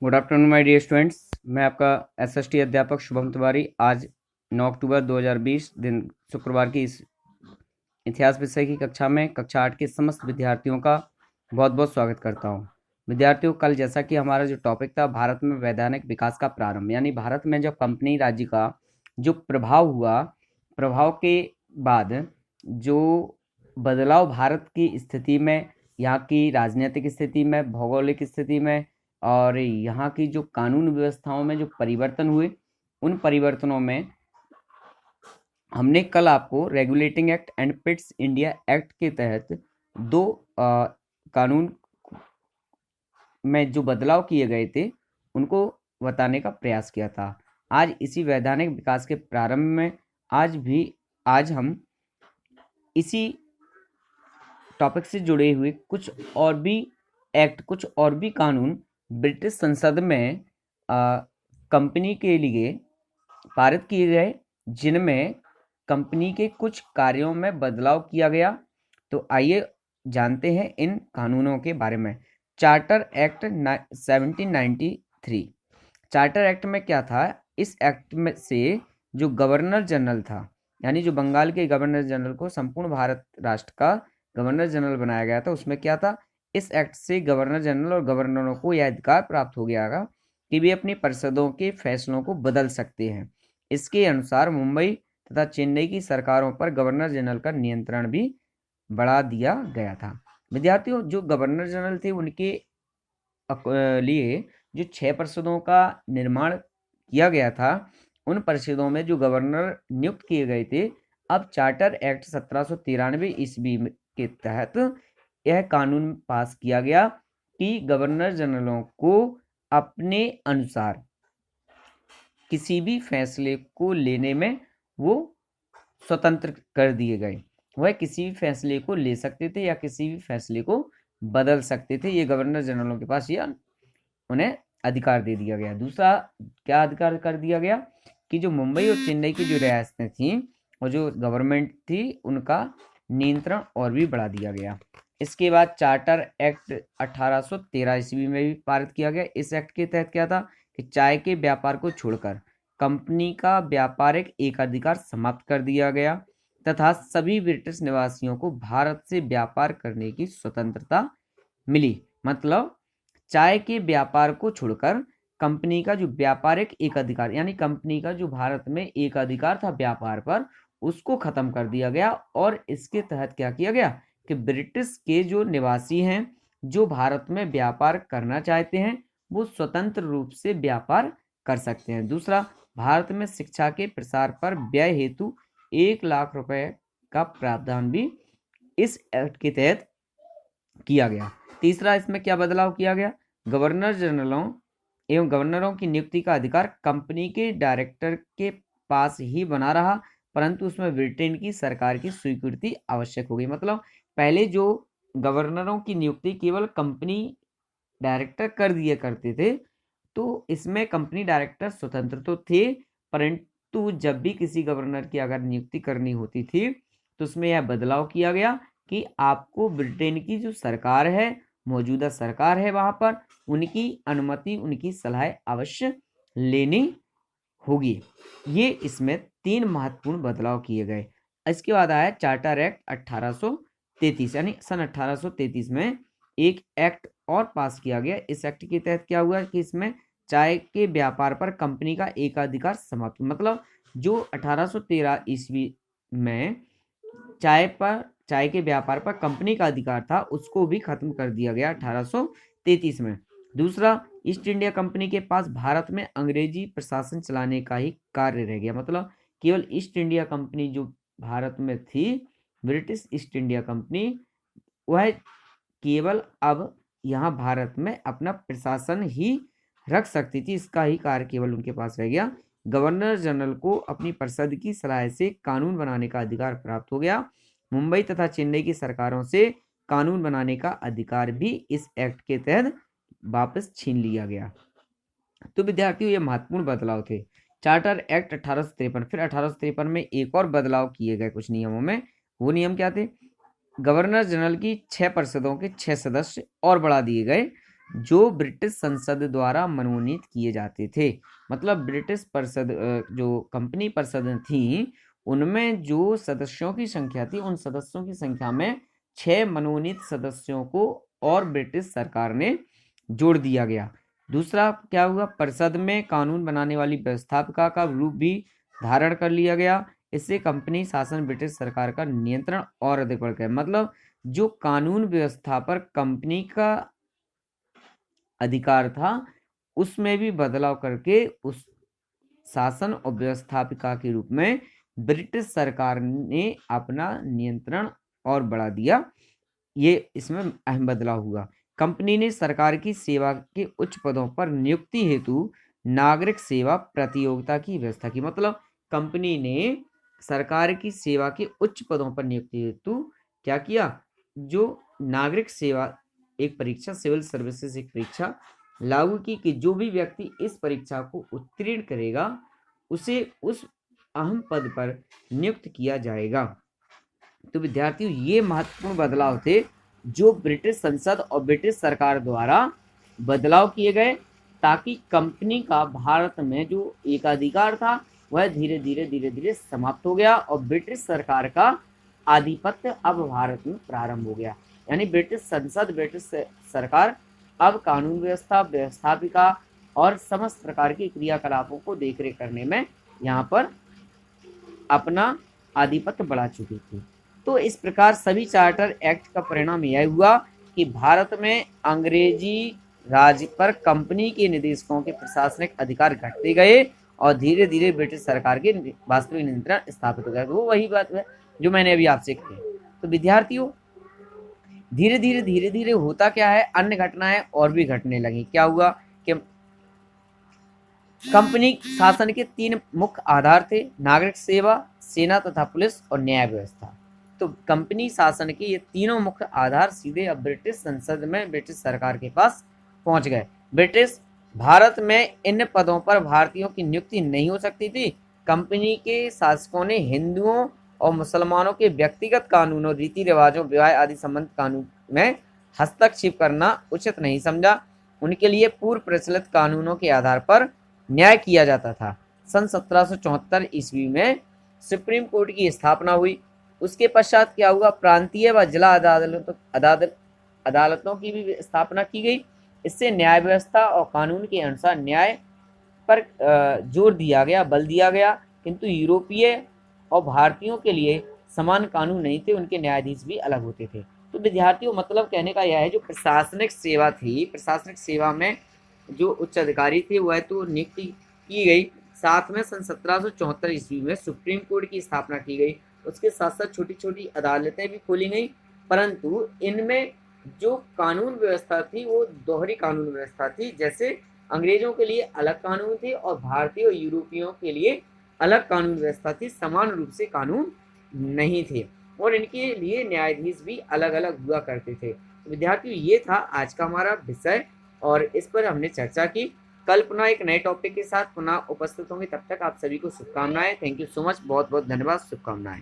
Good afternoon my dear students. मैं आपका SST अध्यापक शुभम तिवारी। आज 9 अक्टूबर 2020 दिन शुक्रवार की इस इतिहास विषय की कक्षा में कक्षा 8 के समस्त विद्यार्थियों का बहुत बहुत स्वागत करता हूं। विद्यार्थियों, कल जैसा कि हमारा जो टॉपिक था भारत में वैधानिक विकास का प्रारंभ, यानी भारत में जब कंपनी राज्य का जो प्रभाव हुआ, प्रभाव के बाद जो बदलाव भारत की स्थिति में, यहाँ की राजनीतिक स्थिति में, भौगोलिक स्थिति में और यहाँ की जो कानून व्यवस्थाओं में जो परिवर्तन हुए, उन परिवर्तनों में हमने कल आपको regulating act and Pitt's India act के तहत दो कानून में जो बदलाव किए गए थे उनको बताने का प्रयास किया था। आज इसी वैधानिक विकास के प्रारंभ में आज हम इसी टॉपिक से जुड़े हुए कुछ और भी कानून ब्रिटिश संसद में कंपनी के लिए पारित किए गए, जिनमें कंपनी के कुछ कार्यों में बदलाव किया गया। तो आइए जानते हैं इन कानूनों के बारे में। Charter act 1793। चार्टर एक्ट में क्या था? इस एक्ट में से जो गवर्नर जनरल था, यानी जो बंगाल के गवर्नर जनरल को संपूर्ण भारत राष्ट्र का गवर्नर जनरल बनाया गया था, उसमें क्या था? इस एक्ट से गवर्नर जनरल और गवर्नरों को यह अधिकार प्राप्त हो गया था कि वे अपनी परिषदों के फैसलों को बदल सकते हैं। इसके अनुसार मुंबई तथा चेन्नई की सरकारों पर गवर्नर जनरल का नियंत्रण भी बढ़ा दिया गया था। विद्यार्थियों, जो गवर्नर जनरल थे उनके लिए जो 6 परिषदों का निर्माण किया गया था, उन परिषदों में जो गवर्नर नियुक्त किए गए थे, अब चार्टर एक्ट 1793 ईस्वी के तहत यह कानून पास किया गया कि गवर्नर जनरलों को अपने अनुसार किसी भी फैसले को लेने में वो स्वतंत्र कर दिए गए। वह किसी भी फैसले को ले सकते थे या किसी भी फैसले को बदल सकते थे। ये गवर्नर जनरलों के पास ये उन्हें अधिकार दे दिया गया। दूसरा क्या अधिकार कर दिया गया कि जो मुंबई और चेन्नई की जो रियासतें थी और जो गवर्नमेंट थी, उनका नियंत्रण और भी बढ़ा दिया गया। इसके बाद चार्टर एक्ट 1813 ईस्वी में भी पारित किया गया। इस एक्ट के तहत क्या था कि चाय के व्यापार को छोड़कर कंपनी का व्यापारिक एकाधिकार समाप्त कर दिया गया तथा सभी ब्रिटिश निवासियों को भारत से व्यापार करने की स्वतंत्रता मिली। मतलब चाय के व्यापार को छोड़कर कंपनी का जो व्यापारिक एकाधिकार, यानी कंपनी का जो भारत में एकाधिकार था व्यापार पर, उसको खत्म कर दिया गया। और इसके तहत क्या किया गया कि ब्रिटिश के जो निवासी हैं, जो भारत में व्यापार करना चाहते हैं, वो स्वतंत्र रूप से व्यापार कर सकते हैं। दूसरा, भारत में शिक्षा के प्रसार पर व्यय हेतु 1 लाख रुपए का प्रावधान भी इस एक्ट के तहत किया गया। तीसरा, इसमें क्या बदलाव किया गया? गवर्नर जनरलों एवं गवर्नरों की नियुक्ति का अधिकार कंपनी के डायरेक्टर के पास ही बना रहा, परंतु उसमें ब्रिटेन की सरकार की स्वीकृति आवश्यक हो गई। मतलब पहले जो गवर्नरों की नियुक्ति केवल कंपनी डायरेक्टर कर दिया करते थे, तो इसमें कंपनी डायरेक्टर स्वतंत्र तो थे, परंतु जब भी किसी गवर्नर की अगर नियुक्ति करनी होती थी तो उसमें यह बदलाव किया गया कि आपको ब्रिटेन की जो सरकार है, मौजूदा सरकार है, वहां पर उनकी अनुमति, उनकी सलाह अवश्य लेनी होगी। ये इसमें 3 महत्वपूर्ण बदलाव किए गए। इसके बाद आया चार्टर एक्ट 1833, यानी सन 1833 में एक एक्ट और पास किया गया। इस एक्ट के तहत क्या हुआ कि इसमें चाय के व्यापार पर कंपनी का एकाधिकार समाप्त, मतलब जो 1813 ईस्वी में चाय के व्यापार पर कंपनी का अधिकार था, उसको भी खत्म कर दिया गया 1833 में। दूसरा, ईस्ट इंडिया कंपनी के पास भारत में अंग्रेजी प्रशासन चलाने का ही कार्य रह गया। मतलब केवल ईस्ट इंडिया कंपनी जो भारत में थी, ब्रिटिश ईस्ट इंडिया कंपनी, वह केवल अब यहाँ भारत में अपना प्रशासन ही रख सकती थी, इसका ही कार्य केवल उनके पास रह गया। गवर्नर जनरल को अपनी परिषद की सलाह से कानून बनाने का अधिकार प्राप्त हो गया। मुंबई तथा चेन्नई की सरकारों से कानून बनाने का अधिकार भी इस एक्ट के तहत वापस छीन लिया गया। तो विद्यार्थियों, ये महत्वपूर्ण बदलाव थे। Charter act 1853। फिर 1853 में एक और बदलाव किए गए कुछ नियमों में। वो नियम क्या थे? गवर्नर जनरल की 6 परिषदों के 6 सदस्य और बढ़ा दिए गए, जो ब्रिटिश संसद द्वारा मनोनीत किए जाते थे। मतलब ब्रिटिश परिषद जो कंपनी परिषद थी, उनमें जो सदस्यों की संख्या थी, उन सदस्यों की संख्या में 6 मनोनीत सदस्यों को और ब्रिटिश सरकार ने जोड़ दिया गया। दूसरा क्या हुआ, परिषद में कानून बनाने वाली व्यवस्थापिका का रूप भी धारण कर लिया गया। इससे कंपनी शासन ब्रिटिश सरकार का नियंत्रण और अधिक बढ़ गया। मतलब जो कानून व्यवस्था पर कंपनी का अधिकार था, उसमें भी बदलाव करके उस शासन और व्यवस्थापिका के रूप में ब्रिटिश सरकार ने अपना नियंत्रण और बढ़ा दिया। ये इसमें अहम बदलाव हुआ। कंपनी ने सरकार की सेवा के उच्च पदों पर नियुक्ति हेतु नागरिक सेवा प्रतियोगिता की व्यवस्था की। मतलब कंपनी ने सरकार की सेवा के उच्च पदों पर नियुक्ति हेतु क्या किया, जो नागरिक सेवा एक परीक्षा, सिविल सर्विसेज एक परीक्षा लागू की कि जो भी व्यक्ति इस परीक्षा को उत्तीर्ण करेगा उसे उस अहम पद पर नियुक्त किया जाएगा। तो विद्यार्थियों, ये महत्वपूर्ण बदलाव थे जो ब्रिटिश संसद और ब्रिटिश सरकार द्वारा बदलाव किए गए, ताकि कंपनी का भारत में जो एकाधिकार था वह धीरे धीरे समाप्त हो गया और ब्रिटिश सरकार का आधिपत्य अब भारत में प्रारंभ हो गया। यानी ब्रिटिश संसद, ब्रिटिश सरकार अब कानून व्यवस्था, व्यवस्थापिका और समस्त प्रकार के क्रियाकलापों को देखरेख करने में यहाँ पर अपना आधिपत्य बढ़ा चुकी थी। तो इस प्रकार सभी चार्टर एक्ट का परिणाम यह हुआ कि भारत में अंग्रेजी राज पर कंपनी के निदेशकों के प्रशासनिक अधिकार घटते गए और धीरे धीरे ब्रिटिश सरकार के वास्तविक नियंत्रण स्थापित हो गया। वो वही बात है जो मैंने अभी आपसे कही। तो विद्यार्थियों, धीरे धीरे होता क्या है, अन्य घटनाएं और भी घटने लगी। क्या हुआ कि कंपनी शासन के 3 मुख्य आधार थे, नागरिक सेवा, सेना तथा पुलिस और न्याय व्यवस्था। तो कंपनी शासन के ये तीनों मुख्य आधार सीधे अब ब्रिटिश संसद में ब्रिटिश सरकार के पास पहुंच गए। ब्रिटिश भारत में इन पदों पर भारतीयों की नियुक्ति नहीं हो सकती थी। कंपनी के शासकों ने हिंदुओं और मुसलमानों के व्यक्तिगत कानूनों, रीति रिवाजों, विवाह आदि संबंधित कानून में हस्तक्षेप करना उचित नहीं समझा। उनके लिए पूर्व प्रचलित कानूनों के आधार पर न्याय किया जाता था। सन 1774 ईस्वी में सुप्रीम कोर्ट की स्थापना हुई। उसके पश्चात क्या हुआ, प्रांतीय व जिला अदालतों की भी स्थापना की गई। इससे न्याय व्यवस्था और कानून के अनुसार न्याय पर जोर दिया गया, बल दिया गया। किंतु यूरोपीय और भारतीयों के लिए समान कानून नहीं थे, उनके न्यायाधीश भी अलग होते थे। तो विद्यार्थियों, मतलब कहने का यह है, जो प्रशासनिक सेवा थी, प्रशासनिक सेवा में जो उच्च अधिकारी थे वह तो नियुक्ति की गई, साथ में सन 1774 ईस्वी में सुप्रीम कोर्ट की स्थापना की गई। उसके साथ साथ छोटी छोटी अदालतें भी खोली गई, परंतु इनमें जो कानून व्यवस्था थी वो दोहरी कानून व्यवस्था थी। जैसे अंग्रेजों के लिए अलग कानून थे और भारतीय और यूरोपियों के लिए अलग कानून व्यवस्था थी, समान रूप से कानून नहीं थे और इनके लिए न्यायाधीश भी अलग अलग हुआ करते थे। विद्यार्थियों, ये था आज का हमारा विषय और इस पर हमने चर्चा की। कल पुनः एक नए टॉपिक के साथ पुनः उपस्थित होंगे। तब तक आप सभी को शुभकामनाएं। थैंक यू सो मच, बहुत बहुत धन्यवाद, शुभकामनाएं।